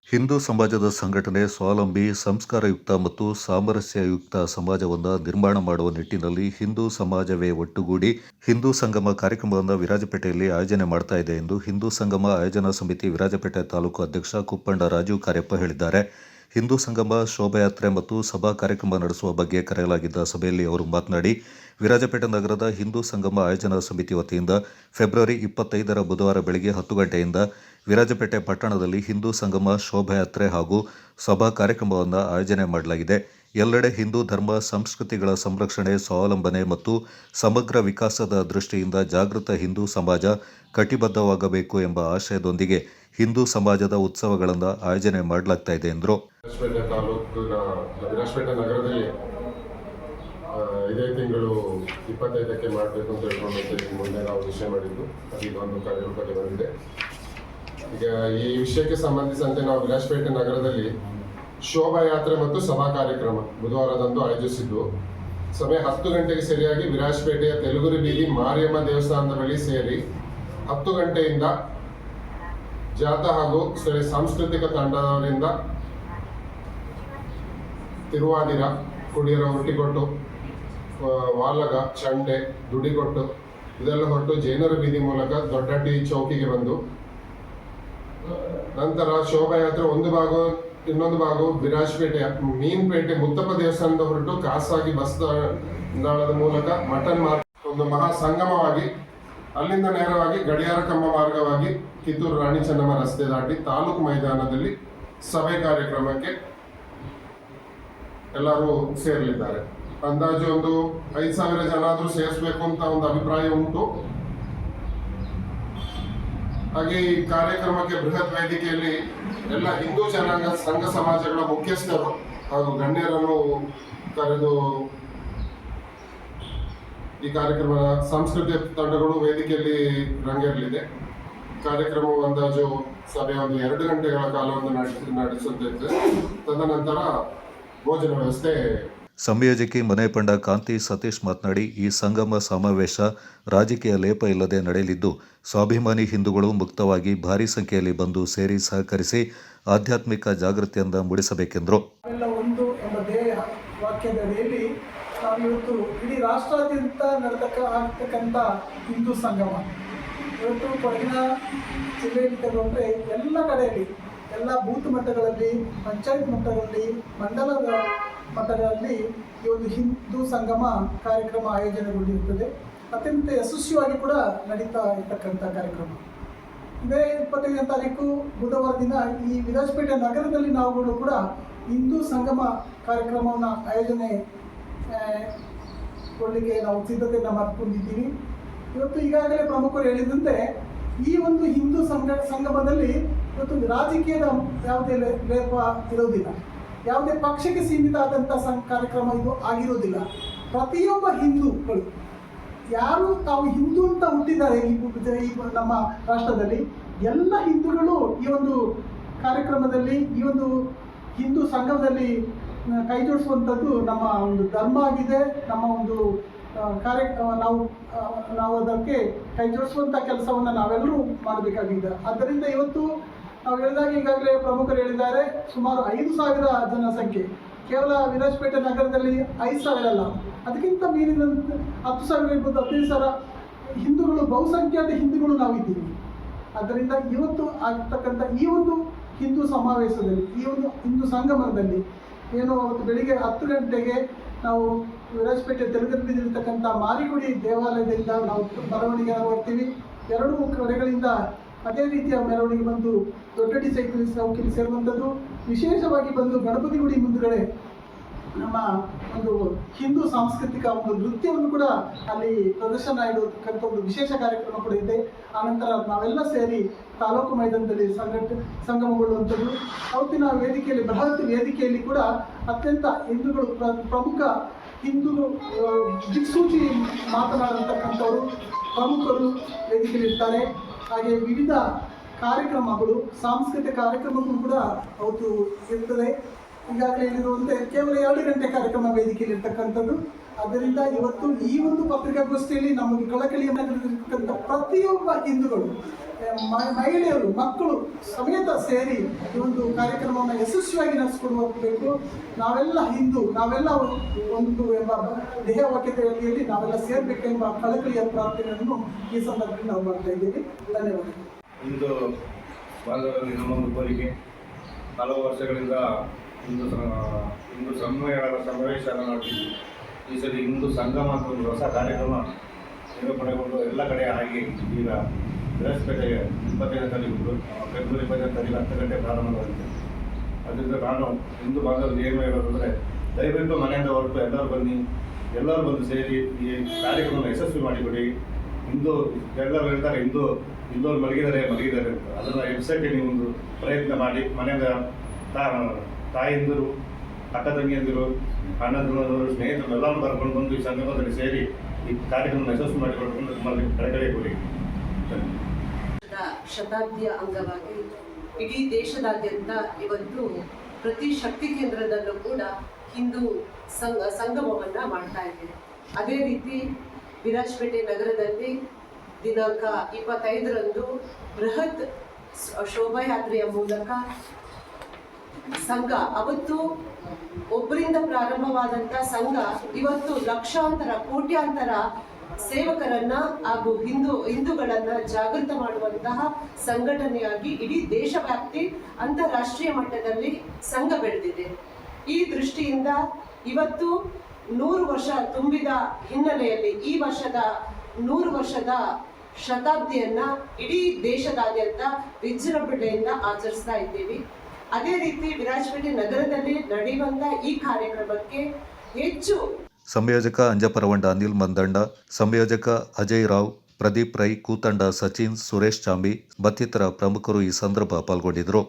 ಹಿಂದೂ ಸಮಾಜದ ಸಂಘಟನೆ ಸ್ವಾವಲಂಬಿ, ಸಂಸ್ಕಾರಯುಕ್ತ ಮತ್ತು ಸಾಮರಸ್ಯಯುಕ್ತ ಸಮಾಜವನ್ನು ನಿರ್ಮಾಣ ಮಾಡುವ ನಿಟ್ಟಿನಲ್ಲಿ ಹಿಂದೂ ಸಮಾಜವೇ ಒಟ್ಟುಗೂಡಿ ಹಿಂದೂ ಸಂಗಮ ಕಾರ್ಯಕ್ರಮವನ್ನು ವಿರಾಜಪೇಟೆಯಲ್ಲಿ ಆಯೋಜನೆ ಮಾಡ್ತಾ ಇದೆ ಎಂದು ಹಿಂದೂ ಸಂಗಮ ಆಯೋಜನಾ ಸಮಿತಿ ವಿರಾಜಪೇಟೆ ತಾಲೂಕು ಅಧ್ಯಕ್ಷ ಕುಪ್ಪಂಡ ರಾಜೀವ್ ಕಾರ್ಯಪ್ಪ ಹೇಳಿದ್ದಾರೆ. ಹಿಂದೂ ಸಂಗಮ ಶೋಭಾಯಾತ್ರೆ ಮತ್ತು ಸಭಾ ಕಾರ್ಯಕ್ರಮ ನಡೆಸುವ ಬಗ್ಗೆ ಕರೆಯಲಾಗಿದ್ದ ಸಭೆಯಲ್ಲಿ ಅವರು ಮಾತನಾಡಿ, ವಿರಾಜಪೇಟೆ ನಗರದ ಹಿಂದೂ ಸಂಗಮ ಆಯೋಜನಾ ಸಮಿತಿ ವತಿಯಿಂದ ಫೆಬ್ರವರಿ 25ರ ಬುಧವಾರ ಬೆಳಗ್ಗೆ 10 ಗಂಟೆಯಿಂದ ವಿರಾಜಪೇಟೆ ಪಟ್ಟಣದಲ್ಲಿ ಹಿಂದೂ ಸಂಗಮ ಶೋಭಾಯಾತ್ರೆ ಹಾಗೂ ಸಭಾ ಕಾರ್ಯಕ್ರಮವನ್ನು ಆಯೋಜನೆ ಮಾಡಲಾಗಿದೆ. ಎಲ್ಲೆಡೆ ಹಿಂದೂ ಧರ್ಮ ಸಂಸ್ಕೃತಿಗಳ ಸಂರಕ್ಷಣೆ, ಸ್ವಾವಲಂಬನೆ ಮತ್ತು ಸಮಗ್ರ ವಿಕಾಸದ ದೃಷ್ಟಿಯಿಂದ ಜಾಗೃತ ಹಿಂದೂ ಸಮಾಜ ಕಟಿಬದ್ಧವಾಗಬೇಕು ಎಂಬ ಆಶಯದೊಂದಿಗೆ ಹಿಂದೂ ಸಮಾಜದ ಉತ್ಸವಗಳನ್ನು ಆಯೋಜನೆ ಮಾಡಲಾಗ್ತಾ ಇದೆ ಎಂದರು. ವಿರಾಜಪೇಟೆ ನಗರದಲ್ಲಿ ಇದೇ ತಿಂಗಳು 25ಕ್ಕೆ ಮಾಡಬೇಕು ಅಂತ ಹೇಳ್ಕೊಂಡು ಮುಂದೆ ನಾವು ವಿಷಯ ಮಾಡಿದ್ದು, ಅದೀಗ ಒಂದು ಕಾರ್ಯಕ್ರಮಕ್ಕೆ ಬಂದಿದೆ. ಈಗ ಈ ವಿಷಯಕ್ಕೆ ಸಂಬಂಧಿಸಿದಂತೆ ನಾವು ವಿರಾಜಪೇಟೆ ನಗರದಲ್ಲಿ ಶೋಭಾಯಾತ್ರೆ ಮತ್ತು ಸಭಾ ಕಾರ್ಯಕ್ರಮ ಬುಧವಾರದಂದು ಆಯೋಜಿಸಿದ್ದು, ಸಮಯ 10 ಗಂಟೆಗೆ ಸರಿಯಾಗಿ ವಿರಾಜಪೇಟೆಯ ತೆಲುಗುರಿ ಬೀದಿ ಮಾರಿಯಮ್ಮ ದೇವಸ್ಥಾನದ ಬಳಿ ಸೇರಿ 10 ಗಂಟೆಯಿಂದ ಜಾಥಾ ಹಾಗೂ ಸ್ಥಳೀಯ ಸಾಂಸ್ಕೃತಿಕ ತಂಡದವರಿಂದ ತಿರುವಾದಿರ, ಕುಡಿಯರ ಹುಟ್ಟಿಕೊಟ್ಟು, ವಾಲಗ, ಚಂಡೆ, ದುಡಿಕೊಟ್ಟು ಇದೆಲ್ಲ ಹೊರಟು ಜೈನರ ಬೀದಿ ಮೂಲಕ ದೊಡ್ಡಟ್ಟಿ ಚೌಕಿಗೆ ಬಂದು, ನಂತರ ಶೋಭಾಯಾತ್ರೆ ಒಂದು ಭಾಗ, ಇನ್ನೊಂದು ಭಾಗ ವಿರಾಜಪೇಟೆಯ ಮೀನ್ಪೇಟೆ ಮುತ್ತಪ್ಪ ದೇವಸ್ಥಾನದ ಹೊರಟು ಖಾಸಗಿ ಬಸ್ ನಿಲ್ದಾಣದ ಮೂಲಕ ಮಟನ್ ಮಾರ್ಕೆಟ್ ಒಂದು ಮಹಾ ಸಂಗಮವಾಗಿ, ಅಲ್ಲಿಂದ ನೇರವಾಗಿ ಗಡಿಯಾರ ಕಂಬ ಮಾರ್ಗವಾಗಿ ಕಿತ್ತೂರು ರಾಣಿ ಚೆನ್ನಮ್ಮ ರಸ್ತೆ ದಾಟಿ ತಾಲೂಕು ಮೈದಾನದಲ್ಲಿ ಸಭೆ ಕಾರ್ಯಕ್ರಮಕ್ಕೆ ಎಲ್ಲರೂ ಸೇರಲಿದ್ದಾರೆ. ಅಂದಾಜು ಒಂದು 5,000 ಜನ ಆದರೂ ಸೇರಿಸಬೇಕು ಅಂತ ಒಂದು ಅಭಿಪ್ರಾಯ ಉಂಟು. ಹಾಗೆ ಈ ಕಾರ್ಯಕ್ರಮಕ್ಕೆ ಬೃಹತ್ ವೇದಿಕೆಯಲ್ಲಿ ಎಲ್ಲ ಹಿಂದೂ ಜನಾಂಗ ಸಂಘ ಸಮಾಜಗಳ ಮುಖ್ಯಸ್ಥರು ಹಾಗೂ ಗಣ್ಯರನ್ನು ಕರೆದು ಈ ಕಾರ್ಯಕ್ರಮ ಸಾಂಸ್ಕೃತಿಕ ತಂಡಗಳು ವೇದಿಕೆಯಲ್ಲಿ ರಂಗೇರಲಿದೆ. ಕಾರ್ಯಕ್ರಮವು ಅಂದಾಜು ಸಭೆ ಒಂದು 2 ಗಂಟೆಗಳ ಕಾಲವನ್ನು ನಡೆಸುತ್ತಿದೆ. ತದನಂತರ ಭೋಜನ ವ್ಯವಸ್ಥೆ. ಸಂಯೋಜಕಿ ಮನೆಪಂಡ ಕಾಂತಿ ಸತೀಶ್ ಮಾತನಾಡಿ, ಈ ಸಂಗಮ ಸಮಾವೇಶ ರಾಜಕೀಯ ಲೇಪ ಇಲ್ಲದೆ ನಡೆಯಲಿದ್ದು, ಸ್ವಾಭಿಮಾನಿ ಹಿಂದೂಗಳು ಮುಕ್ತವಾಗಿ ಭಾರಿ ಸಂಖ್ಯೆಯಲ್ಲಿ ಬಂದು ಸೇರಿ ಸಹಕರಿಸಿ ಆಧ್ಯಾತ್ಮಿಕ ಜಾಗೃತಿಯಿಂದ ಮೂಡಿಸಬೇಕೆಂದರು. ಒಂದು ಎಂಬ ಧ್ಯೇಯ ವಾಕ್ಯದಡಿಯಲ್ಲಿ ನಾವು ಇವತ್ತು ಇಡೀ ರಾಷ್ಟ್ರಾದ್ಯಂತ ಆಗ್ತಕ್ಕಂಥ ಹಿಂದೂ ಸಂಗಮ ಇವತ್ತು ಕೊಡಗಿನ ಜಿಲ್ಲೆಯಲ್ಲಿ ತಗೊಂಡ್ರೆ ಎಲ್ಲ ಕಡೆಯಲ್ಲಿ, ಎಲ್ಲ ಬೂತ್ ಮಟ್ಟಗಳಲ್ಲಿ, ಪಂಚಾಯತ್ ಮಟ್ಟಗಳಲ್ಲಿ, ಮಂಡಲದ ಮಟ್ಟಗಳಲ್ಲಿ ಈ ಒಂದು ಹಿಂದೂ ಸಂಗಮ ಕಾರ್ಯಕ್ರಮ ಆಯೋಜನೆಗೊಂಡಿರುತ್ತದೆ. ಅತ್ಯಂತ ಯಶಸ್ವಿಯಾಗಿ ಕೂಡ ನಡೀತಾ ಇರ್ತಕ್ಕಂಥ ಕಾರ್ಯಕ್ರಮ. ಇದೇ 25ನೇ ತಾರೀಕು ಬುಧವಾರ ದಿನ ಈ ವಿರಾಜಪೇಟೆ ನಗರದಲ್ಲಿ ನಾವುಗಳು ಕೂಡ ಹಿಂದೂ ಸಂಗಮ ಕಾರ್ಯಕ್ರಮವನ್ನು ಆಯೋಜನೆ ಕೊಡಲಿಕ್ಕೆ ನಾವು ಸಿದ್ಧತೆಯನ್ನು ಮಾಡಿಕೊಂಡಿದ್ದೀವಿ. ಇವತ್ತು ಈಗಾಗಲೇ ಪ್ರಮುಖರು ಹೇಳಿದಂತೆ ಈ ಒಂದು ಹಿಂದೂ ಸಂಗಮದಲ್ಲಿ ಇವತ್ತು ರಾಜಕೀಯದ ಯಾವುದೇ ಲೇಪ ಇರೋದಿಲ್ಲ, ಯಾವುದೇ ಪಕ್ಷಕ್ಕೆ ಸೀಮಿತ ಆದಂಥ ಕಾರ್ಯಕ್ರಮ ಇದು ಆಗಿರೋದಿಲ್ಲ. ಪ್ರತಿಯೊಬ್ಬ ಹಿಂದೂಗಳು ಯಾರು ತಾವು ಹಿಂದೂ ಅಂತ ಹುಟ್ಟಿದ್ದಾರೆ ಈ ನಮ್ಮ ರಾಷ್ಟ್ರದಲ್ಲಿ, ಎಲ್ಲ ಹಿಂದೂಗಳು ಈ ಒಂದು ಕಾರ್ಯಕ್ರಮದಲ್ಲಿ, ಈ ಒಂದು ಹಿಂದೂ ಸಂಘದಲ್ಲಿ ಕೈ ಜೋಡಿಸುವಂಥದ್ದು ನಮ್ಮ ಒಂದು ಧರ್ಮ ಆಗಿದೆ. ನಮ್ಮ ಒಂದು ನಾವು ಅದಕ್ಕೆ ಕೈ ಜೋಡಿಸುವಂಥ ಕೆಲಸವನ್ನು ನಾವೆಲ್ಲರೂ ಮಾಡಬೇಕಾಗಿದೆ. ಆದ್ದರಿಂದ ಇವತ್ತು ನಾವು ಹೇಳಿದಾಗ ಈಗಾಗಲೇ ಪ್ರಮುಖರು ಹೇಳಿದ್ದಾರೆ, ಸುಮಾರು 5,000 ಜನಸಂಖ್ಯೆ ಕೇವಲ ವಿರಾಜಪೇಟೆ ನಗರದಲ್ಲಿ 5,000 ಅಲ್ಲ, ಅದಕ್ಕಿಂತ ಮೀರಿದಂತೆ 10,000 ಇರ್ಬೋದು, 15,000 ಹಿಂದೂಗಳು, ಬಹುಸಂಖ್ಯಾತ ಹಿಂದೂಗಳು ನಾವಿದ್ದೀವಿ. ಆದ್ದರಿಂದ ಇವತ್ತು ಆಗ್ತಕ್ಕಂಥ ಈ ಒಂದು ಹಿಂದೂ ಸಮಾವೇಶದಲ್ಲಿ, ಈ ಒಂದು ಹಿಂದೂ ಸಂಗಮದಲ್ಲಿ ಏನು ಅವತ್ತು ಬೆಳಿಗ್ಗೆ 10 ಗಂಟೆಗೆ ನಾವು ವಿರಾಜಪೇಟೆ ತೆಲುಗಲ್ಲಿರ್ತಕ್ಕಂಥ ಮಾರಿಗುಡಿ ದೇವಾಲಯದಿಂದ ನಾವು ಮೆರವಣಿಗೆ ಹೊರಡ್ತೀವಿ. 2 ಕಡೆಗಳಿಂದ ಅದೇ ರೀತಿಯ ಮೆರವಣಿಗೆ ಬಂದು ದೊಡ್ಡಡಿ ಚೌಕಿಲಿ ಸೇರುವಂಥದ್ದು. ವಿಶೇಷವಾಗಿ ಬಂದು ಗಣಪತಿ ಗುಡಿ ಮುಂದುಗಡೆ ನಮ್ಮ ಒಂದು ಹಿಂದೂ ಸಾಂಸ್ಕೃತಿಕ ಒಂದು ನೃತ್ಯವನ್ನು ಕೂಡ ಅಲ್ಲಿ ಪ್ರದರ್ಶನ ಇಡತಕ್ಕಂಥ ಒಂದು ವಿಶೇಷ ಕಾರ್ಯಕ್ರಮ ಕೂಡ ಇದೆ. ಆನಂತರ ನಾವೆಲ್ಲ ಸೇರಿ ತಾಲೂಕು ಮೈದಾನದಲ್ಲಿ ಸಂಗಮಗೊಳ್ಳುವಂಥದ್ದು. ಅವತ್ತಿನ ವೇದಿಕೆಯಲ್ಲಿ, ಬೃಹತ್ ವೇದಿಕೆಯಲ್ಲಿ ಕೂಡ ಅತ್ಯಂತ ಹಿಂದೂಗಳು, ಪ್ರಮುಖ ಹಿಂದೂ ದಿಕ್ಸೂಚಿ ಮಾತನಾಡತಕ್ಕಂಥವರು ಪ್ರಮುಖರು ವೇದಿಕೆಯಲ್ಲಿ ಇರ್ತಾರೆ. ಹಾಗೆ ವಿವಿಧ ಕಾರ್ಯಕ್ರಮಗಳು, ಸಾಂಸ್ಕೃತಿಕ ಕಾರ್ಯಕ್ರಮಗಳು ಕೂಡ ಅವತ್ತು ಇರ್ತದೆ. ಈಗಾಗಲೇ ಹೇಳಿರುವಂತೆ ಕೇವಲ 2 ಗಂಟೆ ಕಾರ್ಯಕ್ರಮ ವೇದಿಕೆಯಲ್ಲಿ ಇರ್ತಕ್ಕಂಥದ್ದು. ಆದ್ದರಿಂದ ಇವತ್ತು ಈ ಒಂದು ಪತ್ರಿಕಾಗೋಷ್ಠಿಯಲ್ಲಿ ನಮಗೆ ಕಳಕಳಿಯನ್ನು ನೀಡಿರ್ತಕ್ಕಂಥ ಪ್ರತಿಯೊಬ್ಬ ಹಿಂದೂಗಳು, ಮಹಿಳೆಯರು, ಮಕ್ಕಳು ಸಮೇತ ಸೇರಿ ಈ ಒಂದು ಕಾರ್ಯಕ್ರಮವನ್ನು ಯಶಸ್ವಿಯಾಗಿ ನಡೆಸಿಕೊಂಡು ಹೋಗಬೇಕು. ನಾವೆಲ್ಲ ಹಿಂದೂ, ನಾವೆಲ್ಲ ಒಂದು ಎಂಬ ಧ್ಯೇಯವಾಕ್ಯತೆಯಲ್ಲಿ ನಾವೆಲ್ಲ ಸೇರಬೇಕೆಂಬ ಕಳಕಳಿಯ ಪ್ರಾರ್ಥನೆಯನ್ನು ಈ ಸಂದರ್ಭದಲ್ಲಿ ನಾವು ಮಾಡ್ತಾ ಇದ್ದೀವಿ. ಧನ್ಯವಾದಗಳು. ಹಿಂದೂ ಬಾಂಧವರಲ್ಲಿ ನಮ್ಮೊಂದು ಕೋರಿಕೆ, ಹಲವು ವರ್ಷಗಳಿಂದ ಹಿಂದೂ ಸಮ್ಮೇಳನ ಸಮಾವೇಶ ಮಾಡ್ತಿದ್ವಿ. ಈ ಸಲ ಹಿಂದೂ ಸಂಗಮ ಅಂತ ಒಂದು ಹೊಸ ಕಾರ್ಯಕ್ರಮ ನಿರೂಪಣೆಗೊಂಡು ಎಲ್ಲ ಕಡೆ ಆಗಿ ಈಗ ವಿರಾಜಪೇಟೆಗೆ 25ನೇ ತಾರೀಕು ಫೆಬ್ರವರಿ 25ನೇ ತಾರೀಕು 10 ಗಂಟೆ ಪ್ರಾರಂಭವಾಗುತ್ತೆ. ಅದರಿಂದ ನಾನು ಹಿಂದೂ ಬಾಂಧವರಿಗೆ ಏನು ಹೇಳೋದಂದರೆ, ದಯವಿಟ್ಟು ಮನೆಯಿಂದ ಹೊರಟು ಎಲ್ಲರೂ ಬಂದು ಸೇರಿ ಈ ಕಾರ್ಯಕ್ರಮವನ್ನು ಯಶಸ್ವಿ ಮಾಡಿಕೊಡಿ. ಎಲ್ಲರೂ ಹೇಳ್ತಾರೆ ಹಿಂದೂರು ಮಲಗಿದ್ದಾರೆ ಅಂತ. ಅದನ್ನು ಎಬ್ಸಕ್ಕೆ ನೀವು ಒಂದು ಪ್ರಯತ್ನ ಮಾಡಿ. ಮನೆಯಿಂದ ತಾಯಿಂದರು, ಅಕ್ಕ ತಂಗಿಯಂದಿರು, ಅಣ್ಣದವರು, ಸ್ನೇಹಿತರು ಎಲ್ಲರೂ ಕರ್ಕೊಂಡು ಬಂದು ಈ ಸಂಗಮದಲ್ಲಿ ಸೇರಿ ಈ ಕಾರ್ಯಕ್ರಮ ಯಶಸ್ವಿ ಮಾಡಿಕೊಂಡು ನಮ್ಮಲ್ಲಿ ಕಳಕಳಿ ಕೋರಿ. ಶತಾಬ್ದಿಯ ಅಂಗವಾಗಿ ಇಡೀ ದೇಶದಾದ್ಯಂತ ಇವತ್ತು ಪ್ರತಿ ಶಕ್ತಿ ಕೇಂದ್ರದಲ್ಲೂ ಕೂಡ ಹಿಂದೂ ಸಂಗಮವನ್ನು ಮಾಡ್ತಾ ಇದ್ದೇವೆ. ಅದೇ ರೀತಿ ವಿರಾಜಪೇಟೆ ನಗರದಲ್ಲಿ ದಿನಾಂಕ 25ರಂದು ಬೃಹತ್ ಶೋಭಾಯಾತ್ರೆಯ ಮೂಲಕ ಸಂಘ, ಅವತ್ತು ಒಬ್ಬರಿಂದ ಪ್ರಾರಂಭವಾದಂಥ ಸಂಘ ಇವತ್ತು ಲಕ್ಷಾಂತರ ಕೋಟ್ಯಾಂತರ ಸೇವಕರನ್ನ ಹಾಗೂ ಹಿಂದೂಗಳನ್ನ ಜಾಗೃತ ಮಾಡುವಂತಹ ಸಂಘಟನೆಯಾಗಿ ಇಡೀ ದೇಶವ್ಯಾಪ್ತಿ ಅಂತಾರಾಷ್ಟ್ರೀಯ ಮಟ್ಟದಲ್ಲಿ ಸಂಘ ಬೆಳೆದಿದೆ. ಈ ದೃಷ್ಟಿಯಿಂದ ಇವತ್ತು 100 ವರ್ಷ ತುಂಬಿದ ಹಿನ್ನೆಲೆಯಲ್ಲಿ ಈ ವರ್ಷದ 100 ವರ್ಷದ ಶತಾಬ್ದಿಯನ್ನ ಇಡೀ ದೇಶದಾದ್ಯಂತ ವಿಜೃಂಭಣೆಯಿಂದ ಆಚರಿಸ್ತಾ ಇದ್ದೀವಿ. ಅದೇ ರೀತಿ ವಿರಾಜಪೇಟೆ ನಗರದಲ್ಲಿ ನಡೆಯುವಂತ ಈ ಕಾರ್ಯಕ್ರಮಕ್ಕೆ ಹೆಚ್ಚು ಸಂಯೋಜಕ ಅಂಜಪರವಂಡ ಅನಿಲ್ ಮಂದಂಡ, ಸಂಯೋಜಕ ಅಜಯ್ ರಾವ್, ಪ್ರದೀಪ್ ರೈ, ಕೂತಂಡ ಸಚಿನ್, ಸುರೇಶ್ ಚಾಂಬಿ ಮತ್ತಿತರ ಪ್ರಮುಖರು ಈ ಸಂದರ್ಭ ಪಾಲ್ಗೊಂಡಿದ್ದರು.